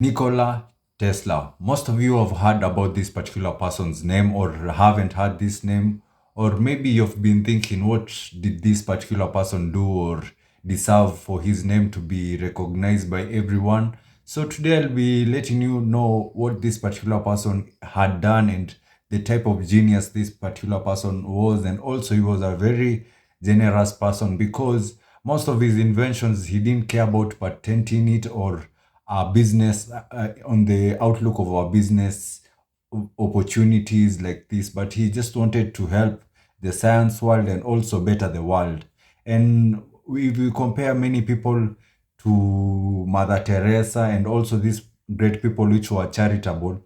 Nikola Tesla. Most of you have heard about this particular person's name or haven't heard this name, or maybe you've been thinking, what did this particular person do or deserve for his name to be recognized by everyone? So today I'll be letting you know what this particular person had done and the type of genius this particular person was. And also he was a very generous person because most of his inventions he didn't care about patenting it or our business on the outlook of our business opportunities like this, but he just wanted to help the science world and also better the world. And if we compare many people to Mother Teresa and also these great people which were charitable,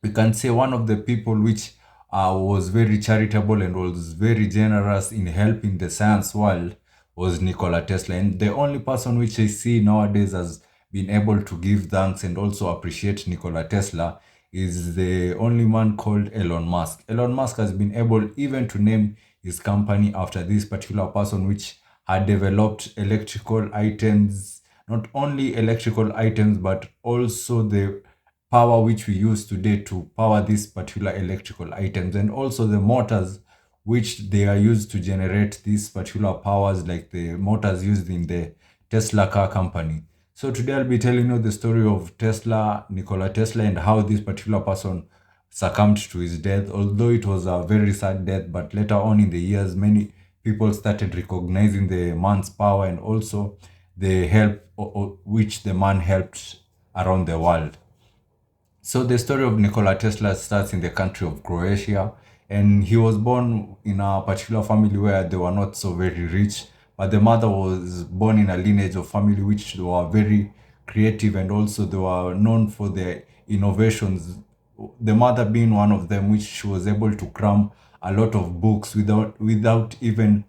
we can say one of the people which was very charitable and was very generous in helping the science world was Nikola Tesla. And the only person which I see nowadays has been able to give thanks and also appreciate Nikola Tesla is the only man called Elon Musk. Elon Musk has been able even to name his company after this particular person which had developed electrical items, not only electrical items, but also the power which we use today to power these particular electrical items, and also the motors which they are used to generate these particular powers, like the motors used in the Tesla car company. So today I'll be telling you the story of Tesla, Nikola Tesla, and how this particular person succumbed to his death, although it was a very sad death. But later on in the years, many people started recognizing the man's power and also the help which the man helped around the world. So the story of Nikola Tesla starts in the country of Croatia, and he was born in a particular family where they were not so very rich, but the mother was born in a lineage of family which were very creative and also they were known for their innovations. The mother being one of them, which she was able to cram a lot of books without even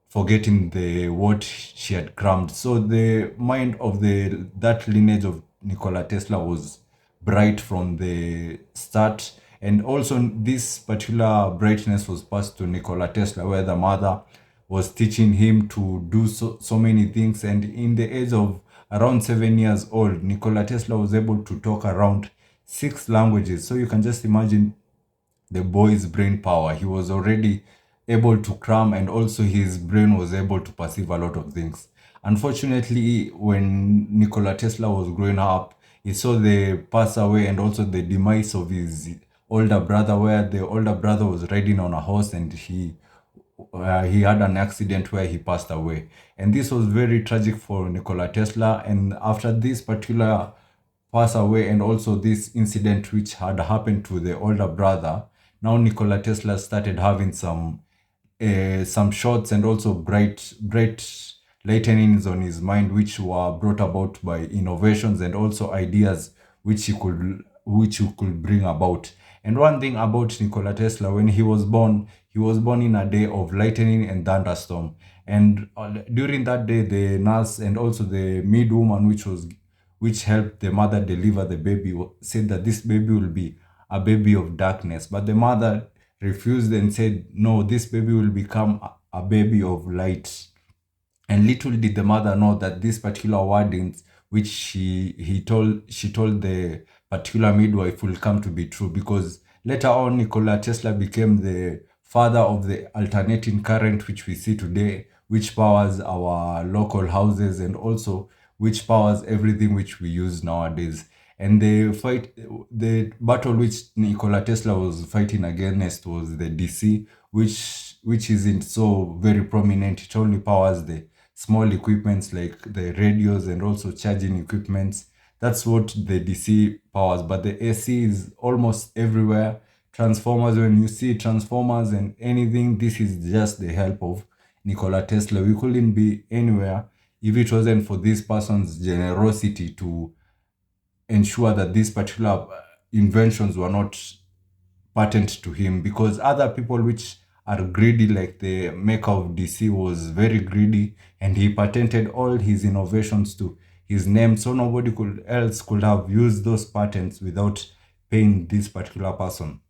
forgetting the what she had crammed. So the mind of the that lineage of Nikola Tesla was bright from the start, and also this particular brightness was passed to Nikola Tesla, where the mother was teaching him to do so many things. And in the age of around 7 years old, Nikola Tesla was able to talk around 6 languages. So you can just imagine the boy's brain power. He was already able to cram, and also his brain was able to perceive a lot of things. Unfortunately, when Nikola Tesla was growing up, he saw the pass away and also the demise of his older brother, where the older brother was riding on a horse and he had an accident where he passed away. And this was very tragic for Nikola Tesla. And after this particular pass away and also this incident which had happened to the older brother, now Nikola Tesla started having some shots and also bright lightnings on his mind, which were brought about by innovations and also ideas which he could bring about. And one thing about Nikola Tesla, when he was born in a day of lightning and thunderstorm. And during that day, the nurse and also the midwoman, which helped the mother deliver the baby, said that this baby will be a baby of darkness. But the mother refused and said, no, this baby will become a baby of light. And little did the mother know that this particular wordings, which she told the particular midwife, will come to be true, because later on Nikola Tesla became the father of the alternating current which we see today, which powers our local houses and also which powers everything which we use nowadays. And the battle which Nikola Tesla was fighting against was the DC, which isn't so very prominent. It only powers the small equipments like the radios and also charging equipments. That's what the DC powers, but the AC is almost everywhere. Transformers, when you see transformers and anything, this is just the help of Nikola Tesla. We couldn't be anywhere if it wasn't for this person's generosity to ensure that these particular inventions were not patent to him, because other people which are greedy, like the maker of DC was very greedy and he patented all his innovations to his name, so nobody could else could have used those patents without paying this particular person.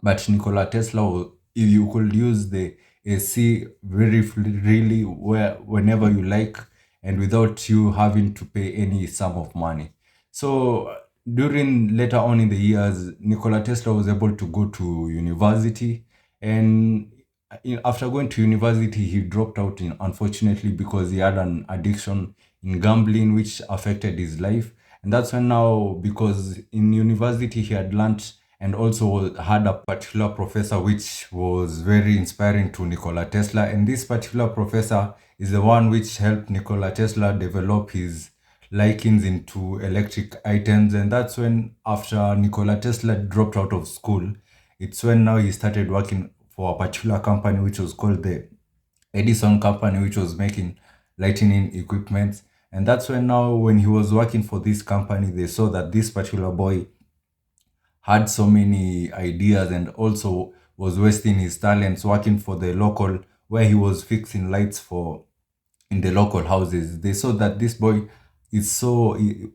But Nikola Tesla, if you could use the AC very freely whenever you like and without you having to pay any sum of money. So during later on in the years, Nikola Tesla was able to go to university, and after going to university, he dropped out, unfortunately, because he had an addiction in gambling, which affected his life. And that's when now, because in university he had learnt and also had a particular professor which was very inspiring to Nikola Tesla. And this particular professor is the one which helped Nikola Tesla develop his likings into electric items. And that's when, after Nikola Tesla dropped out of school, it's when now he started working for a particular company which was called the Edison company, which was making lightning equipment. And that's when now, when he was working for this company, they saw that this particular boy had so many ideas and also was wasting his talents working for the local, where he was fixing lights for in the local houses. They saw that this boy is so he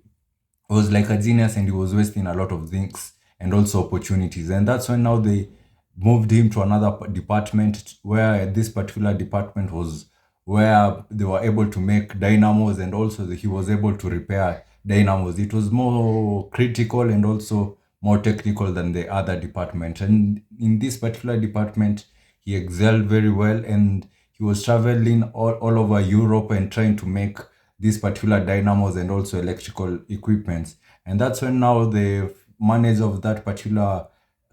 was like a genius, and he was wasting a lot of things and also opportunities. And that's when now they moved him to another department, where this particular department was where they were able to make dynamos, and also he was able to repair dynamos. It was more critical and also more technical than the other department. And in this particular department, he excelled very well, and he was traveling all over Europe and trying to make these particular dynamos and also electrical equipments. And that's when now the manager of that particular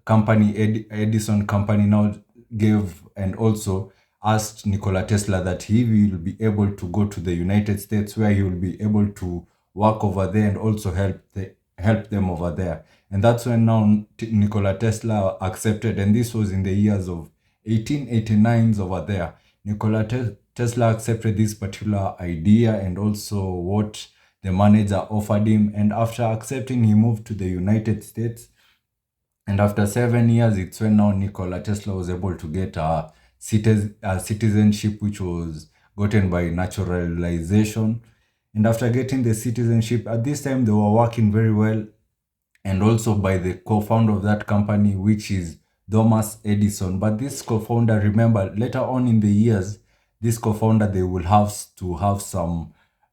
company, Edison company, now gave and also asked Nikola Tesla that he will be able to go to the United States, where he will be able to work over there and also help them over there. And that's when now Nikola Tesla accepted, and this was in the years of 1889s over there. Nikola Tesla accepted this particular idea and also what the manager offered him. And after accepting, he moved to the United States. And after 7 years, it's when now Nikola Tesla was able to get a citizenship, which was gotten by naturalization. And after getting the citizenship, at this time they were working very well, and also by the co-founder of that company, which is Thomas Edison. But this co-founder, remember, later on in the years, this co-founder, they will have to have some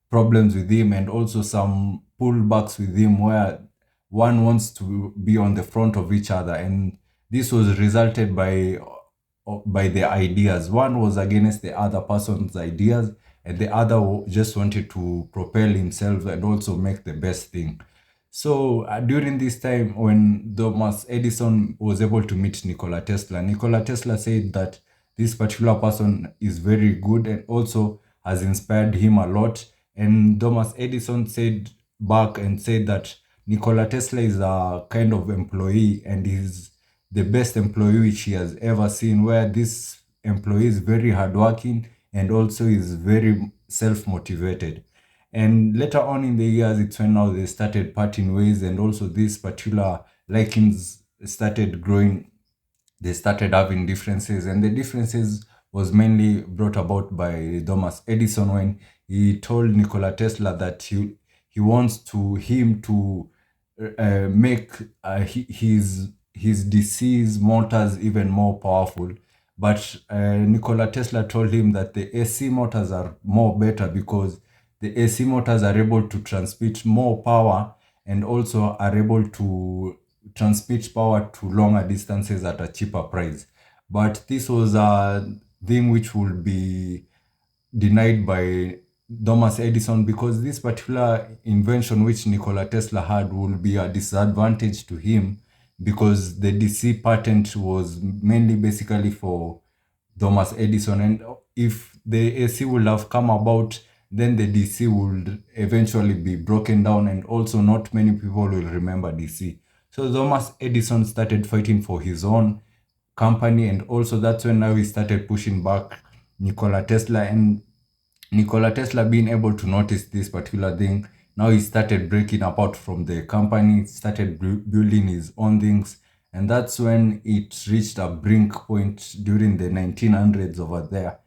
problems with him and also some pullbacks with him, where one wants to be on the front of each other. And this was resulted by the ideas. One was against the other person's ideas, and the other just wanted to propel himself and also make the best thing. So during this time, when Thomas Edison was able to meet Nikola Tesla, Nikola Tesla said that this particular person is very good and also has inspired him a lot. And Thomas Edison said back and said that Nikola Tesla is a kind of employee, and he's the best employee which he has ever seen, where this employee is very hardworking and also is very self-motivated. And later on in the years, it's when now they started parting ways, and also these particular likings started growing. They started having differences, and the differences was mainly brought about by Thomas Edison, when he told Nikola Tesla that he wants to him to make his DC's motors even more powerful. But Nikola Tesla told him that the AC motors are more better, because the AC motors are able to transmit more power and also are able to transmit power to longer distances at a cheaper price. But this was a thing which would be denied by Thomas Edison, because this particular invention which Nikola Tesla had will be a disadvantage to him, because the DC patent was mainly basically for Thomas Edison. And if the AC would have come about, then the DC would eventually be broken down, and also not many people will remember DC. So Thomas Edison started fighting for his own company, and also that's when now he started pushing back Nikola Tesla. And Nikola Tesla, being able to notice this particular thing, now he started breaking apart from the company, started building his own things. And that's when it reached a brink point during the 1900s over there,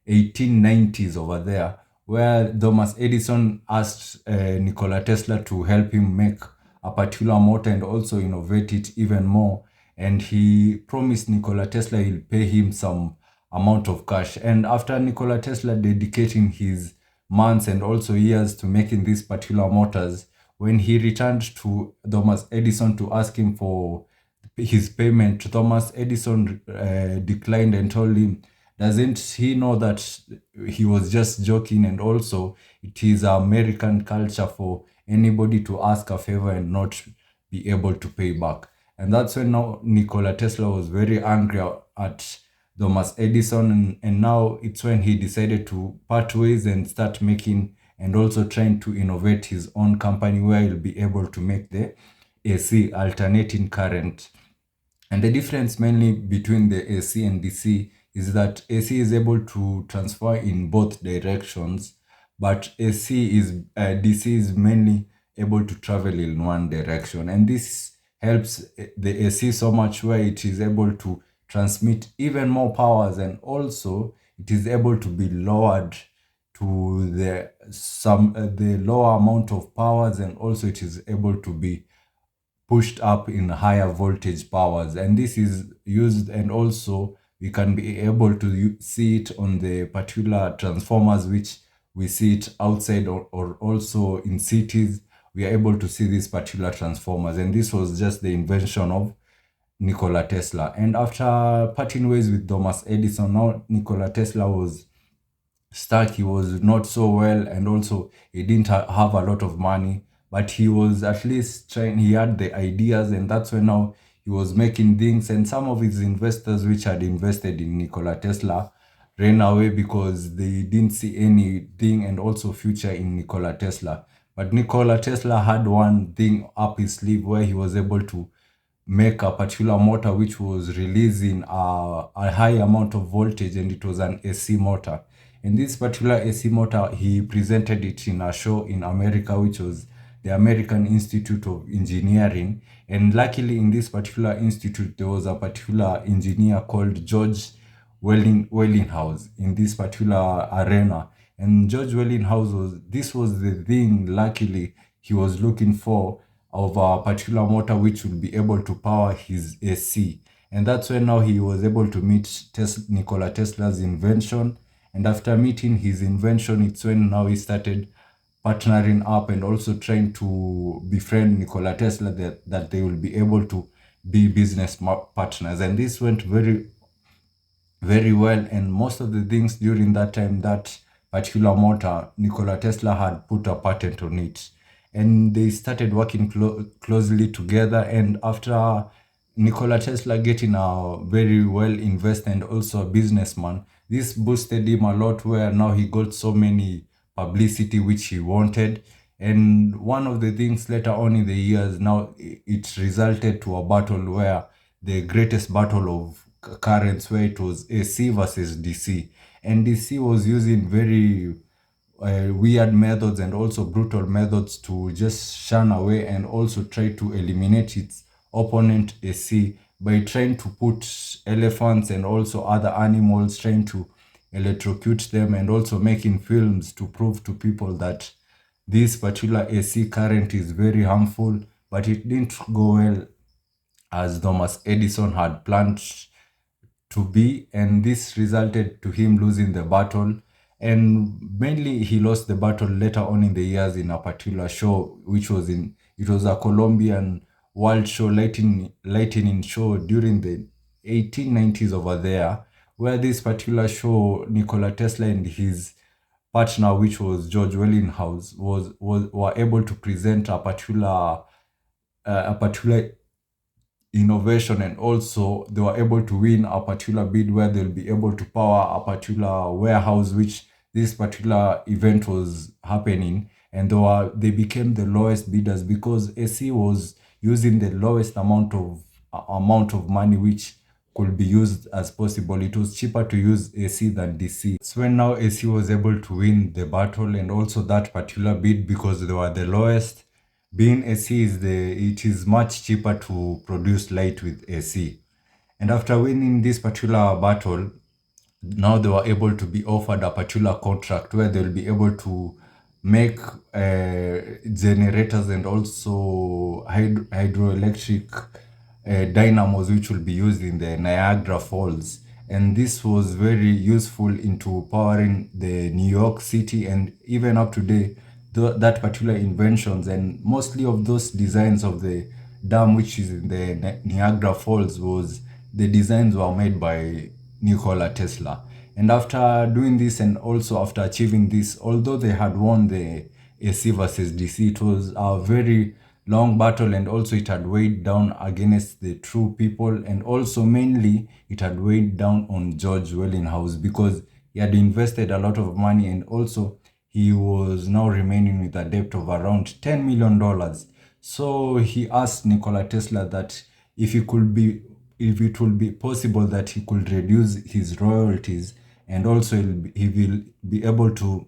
1890s over there, where Thomas Edison asked Nikola Tesla to help him make a particular motor and also innovate it even more. And he promised Nikola Tesla he'll pay him some amount of cash. And after Nikola Tesla dedicating his months and also years to making these particular motors, when he returned to Thomas Edison to ask him for his payment, Thomas Edison declined and told him, doesn't he know that he was just joking? And also, it is American culture for anybody to ask a favor and not be able to pay back. And that's when now Nikola Tesla was very angry at Thomas Edison, and now it's when he decided to part ways and start making and also trying to innovate his own company where he'll be able to make the AC, alternating current. And the difference mainly between the AC and DC is that AC is able to transfer in both directions, but DC is mainly able to travel in one direction. And this helps the AC so much where it is able to transmit even more powers, and also it is able to be lowered to the lower amount of powers, and also it is able to be pushed up in higher voltage powers. And this is used, and also we can be able to see it on the particular transformers which we see it outside, or also in cities we are able to see these particular transformers. And this was just the invention of Nikola Tesla. And after parting ways with Thomas Edison, now Nikola Tesla was stuck. He was not so well, and also he didn't have a lot of money, but he was at least trying. He had the ideas, and that's when now he was making things. And some of his investors which had invested in Nikola Tesla ran away because they didn't see anything and also future in Nikola Tesla. But Nikola Tesla had one thing up his sleeve where he was able to make a particular motor which was releasing a high amount of voltage, and it was an AC motor. And this particular AC motor, he presented it in a show in America, which was the American Institute of Engineering. And luckily, in this particular institute, there was a particular engineer called George Wellinghouse in this particular arena. And George Wellinghouse was the thing, luckily, he was looking for, of a particular motor which will be able to power his AC. And that's when now he was able to meet Nikola Tesla's invention. And after meeting his invention, it's when now he started partnering up and also trying to befriend Nikola Tesla, that they will be able to be business partners. And this went very well. And most of the things during that time, that particular motor, Nikola Tesla had put a patent on it. And they started working closely together. And after Nikola Tesla getting a very well invested and also a businessman, this boosted him a lot, where now he got so many publicity which he wanted. And one of the things later on in the years, now it resulted to a battle, where the greatest battle of currents, where it was AC versus DC. And DC was using very weird methods and also brutal methods to just shun away and also try to eliminate its opponent AC, by trying to put elephants and also other animals, trying to electrocute them, and also making films to prove to people that this particular AC current is very harmful. But it didn't go well as Thomas Edison had planned to be, and this resulted to him losing the battle. And mainly he lost the battle later on in the years in a particular show, which was it was a Colombian world show, lightning show during the 1890s over there, where this particular show, Nikola Tesla and his partner, which was George Wellinghouse, were able to present a particular innovation, and also they were able to win a particular bid where they'll be able to power a particular warehouse which this particular event was happening. And they became the lowest bidders, because AC was using the lowest amount of money which could be used as possible. It was cheaper to use AC than DC. It's when now AC was able to win the battle and also that particular bid, because they were the lowest. Being AC it is much cheaper to produce light with AC. And after winning this particular battle, now they were able to be offered a particular contract where they'll be able to make generators and also hydroelectric dynamos which will be used in the Niagara Falls. And this was very useful into powering the New York City, and even up today that particular inventions, and mostly of those designs of the dam which is in the Niagara Falls was the designs were made by Nikola Tesla. And after doing this and also after achieving this, although they had won the AC versus DC, it was a very long battle, and also it had weighed down against the true people, and also mainly it had weighed down on George Wellinghouse because he had invested a lot of money, and also he was now remaining with a debt of around $10 million. So he asked Nikola Tesla that if he could be if it will be possible that he could reduce his royalties, and also he will be able to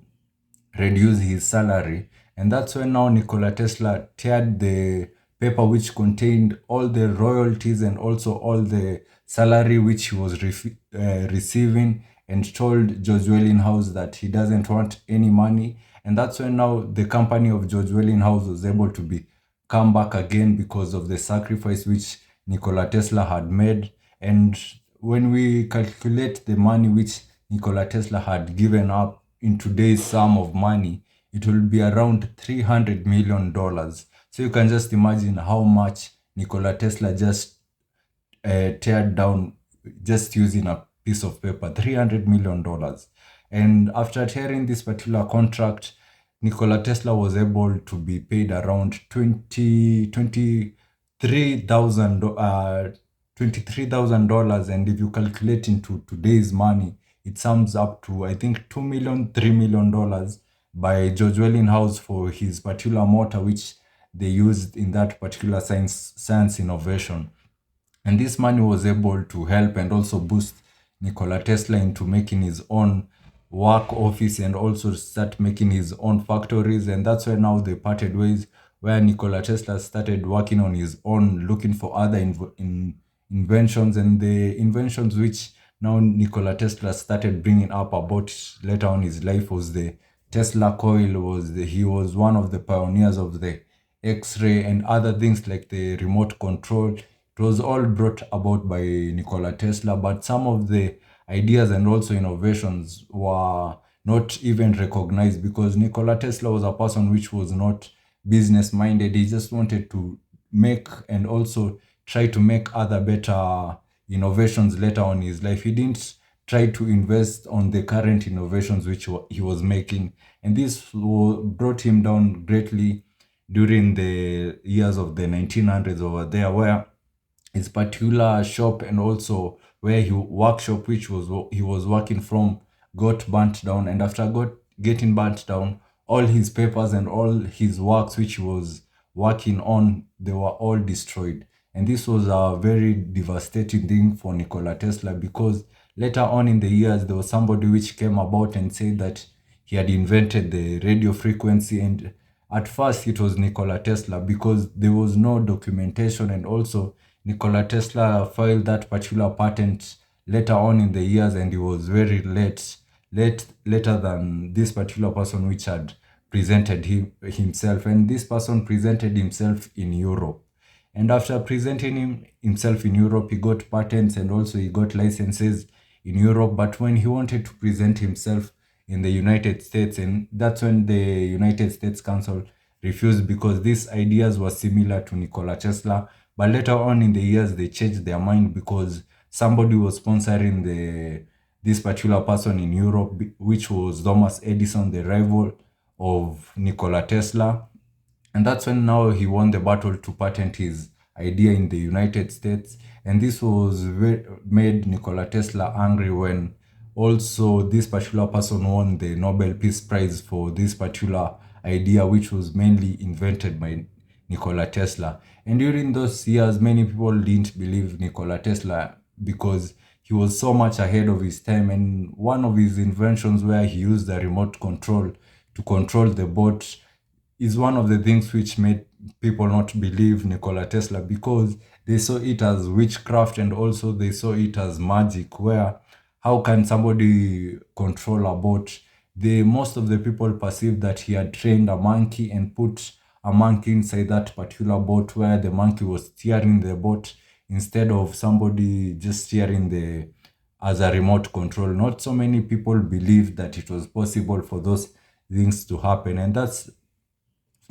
reduce his salary. And that's when now Nikola Tesla teared the paper which contained all the royalties and also all the salary which he was receiving, and told George Wellinghouse that he doesn't want any money. And that's when now the company of George Wellinghouse was able to be come back again because of the sacrifice which Nikola Tesla had made. And when we calculate the money which Nikola Tesla had given up in today's sum of money, it will be around $300 million. So you can just imagine how much Nikola Tesla just teared down just using a piece of paper, $300 million. And after tearing this particular contract, Nikola Tesla was able to be paid around 23,000 $23,000. And if you calculate into today's money, it sums up to I think 2 million, $3 million by George Wellinghouse for his particular motor which they used in that particular science innovation. And this money was able to help and also boost Nikola Tesla into making his own work office and also start making his own factories. And that's where now they parted ways, where Nikola Tesla started working on his own, looking for other inventions. And the inventions which now Nikola Tesla started bringing up about later on his life was the Tesla coil. He was one of the pioneers of the X-ray and other things like the remote control. It was all brought about by Nikola Tesla, but some of the ideas and also innovations were not even recognized because Nikola Tesla was a person which was not business minded. He just wanted to make and also try to make other better innovations later on in his life. He didn't try to invest on the current innovations which he was making, and this brought him down greatly during the years of the 1900s over there, where his particular shop and also where he workshop which was he was working from got burnt down. And after getting burnt down, all his papers and all his works which he was working on, they were all destroyed. And this was a very devastating thing for Nikola Tesla because later on in the years there was somebody which came about and said that he had invented the radio frequency. And at first it was Nikola Tesla because there was no documentation, and also Nikola Tesla filed that particular patent later on in the years, and he was very later than this particular person which had presented himself. And this person presented himself in Europe. And after presenting himself in Europe, he got patents and also he got licenses in Europe. But when he wanted to present himself in the United States, and that's when the United States Council refused because these ideas were similar to Nikola Tesla. But later on in the years, they changed their mind because somebody was sponsoring this particular person in Europe, which was Thomas Edison, the rival of Nikola Tesla. And that's when now he won the battle to patent his idea in the United States. And this was made Nikola Tesla angry when also this particular person won the Nobel Peace Prize for this particular idea, which was mainly invented by Nikola Tesla. And during those years, many people didn't believe Nikola Tesla because he was so much ahead of his time. And one of his inventions where he used the remote control to control the boat is one of the things which made people not believe Nikola Tesla because they saw it as witchcraft and also they saw it as magic, where how can somebody control a boat? Most of the people perceived that he had trained a monkey and put a monkey inside that particular boat where the monkey was steering the boat instead of somebody just steering the as a remote control. Not so many people believed that it was possible for those things to happen. And that's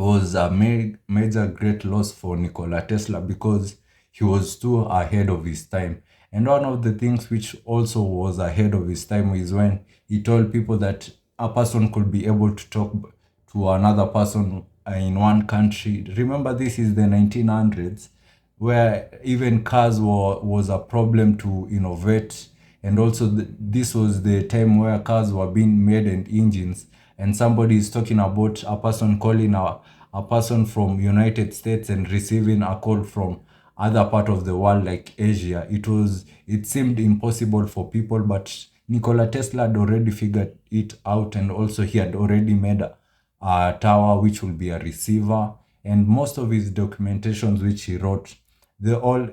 was a major great loss for Nikola Tesla because he was too ahead of his time. And one of the things which also was ahead of his time is when he told people that a person could be able to talk to another person in one country. Remember, this is the 1900s where even cars was a problem to innovate, and also this was the time where cars were being made and engines, and somebody is talking about a person calling a person from United States and receiving a call from other part of the world like Asia. It seemed impossible for people, but Nikola Tesla had already figured it out, and also he had already made a tower which will be a receiver, and most of his documentations which he wrote, they all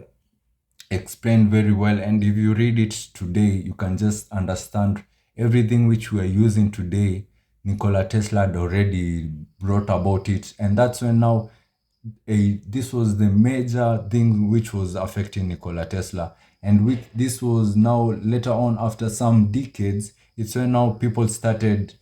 explained very well. And if you read it today, you can just understand everything which we are using today. Nikola Tesla had already brought about it, and that's when now this was the major thing which was affecting Nikola Tesla. And which this was now later on, after some decades, it's when now people started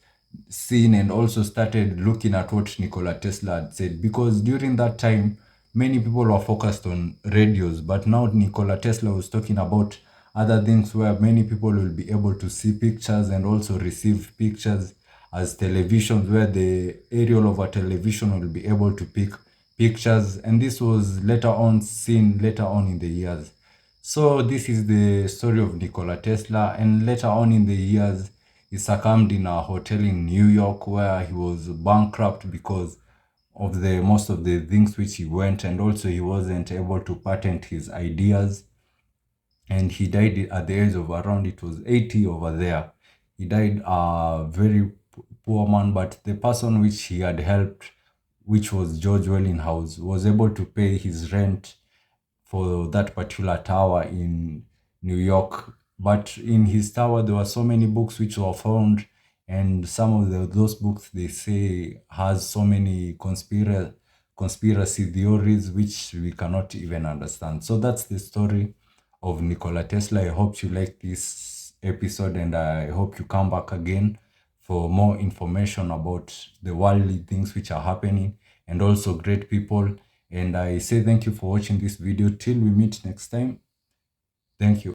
seeing and also started looking at what Nikola Tesla had said. Because during that time, many people were focused on radios, but now Nikola Tesla was talking about other things where many people will be able to see pictures and also receive pictures as televisions, where the aerial of a television will be able to pick pictures. And this was later on seen later on in the years. So this is the story of Nikola Tesla, and later on in the years, he succumbed in a hotel in New York where he was bankrupt because of the most of the things which he went, and also he wasn't able to patent his ideas, and he died at the age of around, it was 80 over there. He died a very poor man, but the person which he had helped, which was George Wellinghouse, was able to pay his rent for that particular tower in New York. But in his tower, there were so many books which were found, and some of those books, they say, has so many conspiracy theories which we cannot even understand. So that's the story of Nikola Tesla. I hope you like this episode, and I hope you come back again for more information about the worldly things which are happening, and also great people. And I say thank you for watching this video. Till we meet next time. Thank you.